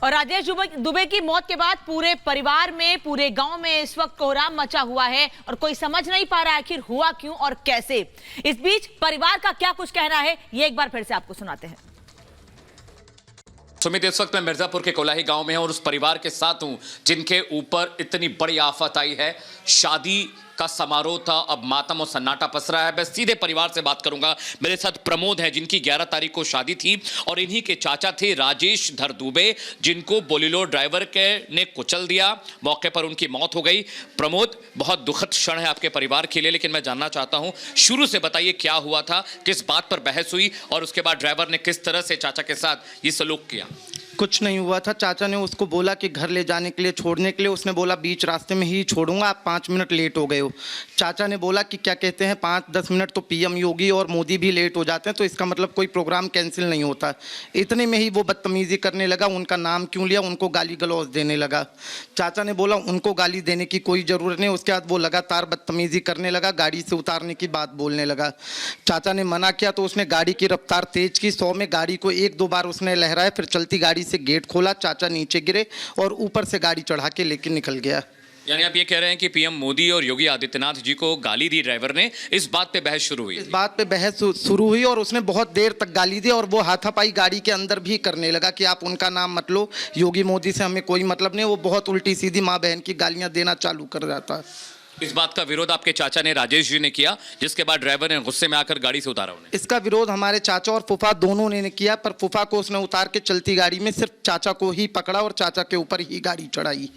और राजेश दुबे की मौत के बाद पूरे परिवार में, पूरे गांव में इस वक्त कोहराम मचा हुआ है और कोई समझ नहीं पा रहा आखिर हुआ क्यों और कैसे। इस बीच परिवार का क्या कुछ कहना है, ये एक बार फिर से आपको सुनाते हैं। सुमित, इस वक्त मैं मिर्जापुर के कोलाही गांव में हूं और उस परिवार के साथ हूं जिनके ऊपर इतनी बड़ी आफत आई है। शादी का समारोह था, अब मातम और सन्नाटा पसरा है। मैं सीधे परिवार से बात करूंगा। मेरे साथ प्रमोद है जिनकी 11 तारीख को शादी थी और इन्हीं के चाचा थे राजेश धर दुबे, जिनको बोलेरो ड्राइवर के ने कुचल दिया। मौके पर उनकी मौत हो गई। प्रमोद, बहुत दुखद क्षण है आपके परिवार के लिए, लेकिन मैं जानना चाहता हूं शुरू से बताइए क्या हुआ था, किस बात पर बहस हुई और उसके बाद ड्राइवर ने किस तरह से चाचा के साथ ये सलूक किया। कुछ नहीं हुआ था। चाचा ने उसको बोला कि घर ले जाने के लिए, छोड़ने के लिए। उसने बोला बीच रास्ते में ही छोड़ूंगा, आप 5 मिनट लेट हो गए हो। चाचा ने बोला कि क्या कहते हैं 5-10 मिनट तो पीएम योगी और मोदी भी लेट हो जाते हैं, तो इसका मतलब कोई प्रोग्राम कैंसिल नहीं होता। इतने में ही वो बदतमीजी करने लगा। उनका नाम क्यों लिया, उनको गाली गलौज देने लगा। चाचा ने बोला उनको गाली देने की कोई ज़रूरत नहीं। उसके बाद वो लगातार बदतमीजी करने लगा, गाड़ी से उतारने की बात बोलने लगा। चाचा ने मना किया तो उसने गाड़ी की रफ्तार तेज की। 100 में गाड़ी को 1-2 बार उसने लहराया, फिर चलती गाड़ी से गेट खोला। चाचा नीचे गिरे और ऊपर से गाड़ी चढ़ा के लेके निकल गया। यानी आप ये कह रहे हैं कि पीएम मोदी और योगी आदित्यनाथ जी को गाली दी ड्राइवर ने, इस बात पे बहस शुरू हुई। इस बात पे बहस शुरू हुई और उसने बहुत देर तक गाली दी और वो हाथापाई गाड़ी के अंदर भी करने लगा कि आप उनका नाम मत लो, योगी मोदी से हमें कोई मतलब नहीं। वो बहुत उल्टी सीधी माँ बहन की गालियां देना चालू कर रहा था। इस बात का विरोध आपके चाचा ने, राजेश जी ने किया, जिसके बाद ड्राइवर ने गुस्से में आकर गाड़ी से उतारा उन्हें। इसका विरोध हमारे चाचा और फूफा दोनों ने किया, पर फूफा को उसने उतार के चलती गाड़ी में सिर्फ चाचा को ही पकड़ा और चाचा के ऊपर ही गाड़ी चढ़ाई।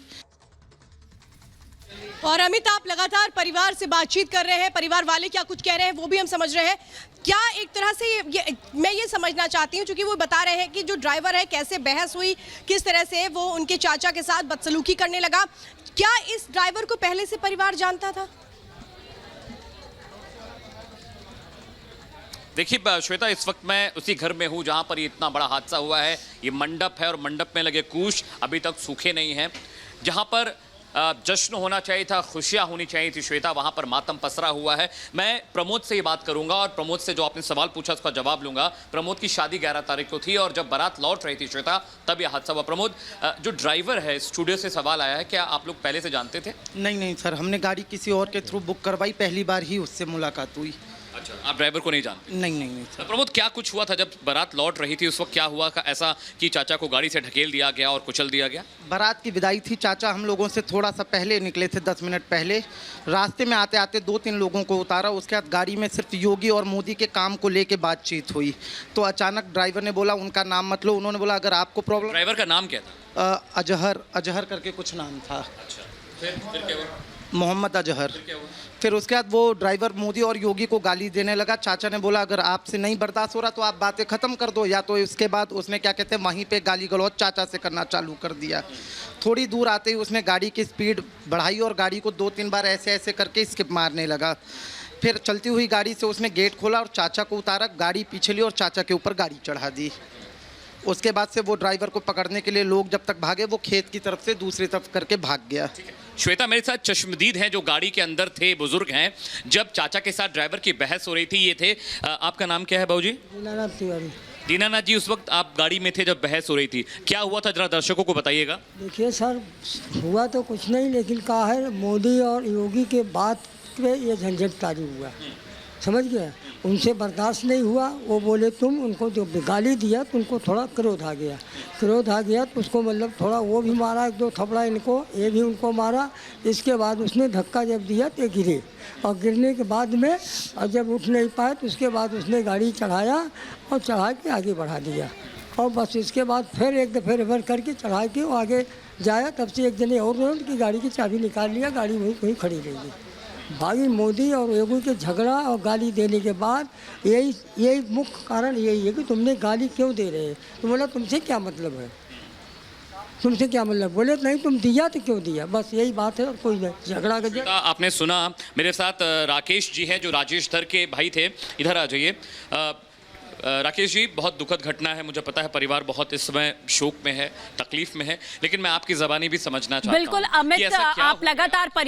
और अमित, आप लगातार परिवार से बातचीत कर रहे हैं, परिवार वाले क्या कुछ कह रहे हैं वो भी हम समझ रहे हैं। क्या एक तरह से मैं ये समझना चाहती हूँ, क्योंकि वो बता रहे हैं कि जो ड्राइवर है कैसे बहस हुई, किस तरह से वो उनके चाचा के साथ बदसलूकी करने लगा। क्या इस ड्राइवर को पहले से परिवार जानता था? देखिए श्वेता, इस वक्त मैं उसी घर में हूँ जहाँ पर ये इतना बड़ा हादसा हुआ है। ये मंडप है और मंडप में लगे कुश अभी तक सूखे नहीं हैं। जहाँ पर जश्न होना चाहिए था, खुशियां होनी चाहिए थी श्वेता, वहां पर मातम पसरा हुआ है। मैं प्रमोद से ये बात करूंगा और प्रमोद से जो आपने सवाल पूछा उसका जवाब लूंगा। प्रमोद की शादी 11 तारीख को थी और जब बारात लौट रही थी श्वेता, तब यह हादसा हुआ। प्रमोद, जो ड्राइवर है, स्टूडियो से सवाल आया है, क्या आप लोग पहले से जानते थे? नहीं सर, हमने गाड़ी किसी और के थ्रू बुक करवाई, पहली बार ही उससे मुलाकात हुई। अच्छा, आप ड्राइवर को नहीं जानते? नहीं सर। प्रमोद, क्या कुछ हुआ था जब बारात लौट रही थी? उस वक्त क्या हुआ ऐसा कि चाचा को गाड़ी से ढकेल दिया गया और कुचल दिया गया? बारात की विदाई थी। चाचा हम लोगों से थोड़ा सा पहले निकले थे, 10 मिनट पहले। रास्ते में आते आते 2-3 लोगों को उतारा। उसके बाद गाड़ी में सिर्फ योगी और मोदी के काम को लेके बातचीत हुई, तो अचानक ड्राइवर ने बोला उनका नाम मत लो। उन्होंने बोला अगर आपको प्रॉब्लम। ड्राइवर का नाम क्या था? अजहर करके कुछ नाम था। अच्छा, फिर क्या हुआ? मोहम्मद अजहर। फिर उसके बाद वो ड्राइवर मोदी और योगी को गाली देने लगा। चाचा ने बोला अगर आपसे नहीं बर्दाश्त हो रहा तो आप बातें ख़त्म कर दो, या तो इसके बाद उसने क्या कहते हैं वहीं पे गाली गलौज चाचा से करना चालू कर दिया। थोड़ी दूर आते ही उसने गाड़ी की स्पीड बढ़ाई और गाड़ी को 2-3 बार ऐसे करके स्किप मारने लगा। फिर चलती हुई गाड़ी से उसने गेट खोला और चाचा को उतारा, गाड़ी पीछे ली और चाचा के ऊपर गाड़ी चढ़ा दी। उसके बाद से वो ड्राइवर को पकड़ने के लिए लोग जब तक भागे, वो खेत की तरफ से दूसरी तरफ करके भाग गया। श्वेता, मेरे साथ चश्मदीद हैं जो गाड़ी के अंदर थे, बुजुर्ग हैं। जब चाचा के साथ ड्राइवर की बहस हो रही थी, ये थे। आपका नाम क्या है बाबूजी? दीनानाथ तिवारी। दीनानाथ जी, उस वक्त आप गाड़ी में थे जब बहस हो रही थी, क्या हुआ था जरा दर्शकों को बताइएगा। देखिए सर, हुआ तो कुछ नहीं, लेकिन कहा है मोदी और योगी के बात पे ये झंझट तारी हुआ, समझ गए। उनसे बर्दाश्त नहीं हुआ। वो बोले तुम उनको जो गाली दिया तो उनको थोड़ा क्रोध आ गया तो उसको मतलब थोड़ा वो भी मारा, 1-2 थपड़ा इनको, ये भी उनको मारा। इसके बाद उसने धक्का जब दिया तो गिरे, और गिरने के बाद में और जब उठ नहीं पाए तो उसके बाद उसने गाड़ी चढ़ाया और चढ़ा के आगे बढ़ा दिया। और बस इसके बाद फिर एक दफ़े रिवर करके चढ़ा के वो आगे जाया। तब से एक जने और उनकी गाड़ी की चाबी निकाल लिया, गाड़ी वहीं खड़ी रही। भाई मोदी और योगी के झगड़ा और गाली देने के बाद यही मुख्य कारण यही है कि तुमने गाली क्यों दे रहे हैं। तो बोला तुमसे क्या मतलब है, तुमसे क्या मतलब। बोले नहीं तुम दिया तो क्यों दिया, बस यही बात है और कोई नहीं। झगड़ा का आपने सुना। मेरे साथ राकेश जी हैं जो राजेश धर के भाई थे। इधर आ जाइए। राकेश जी, बहुत दुखद घटना है, मुझे पता है परिवार बहुत इस समय शोक में है, तकलीफ में है, लेकिन मैं आपकी ज़बानी भी समझना चाहता हूँ। बिल्कुल अमित, आप लगातार परिवार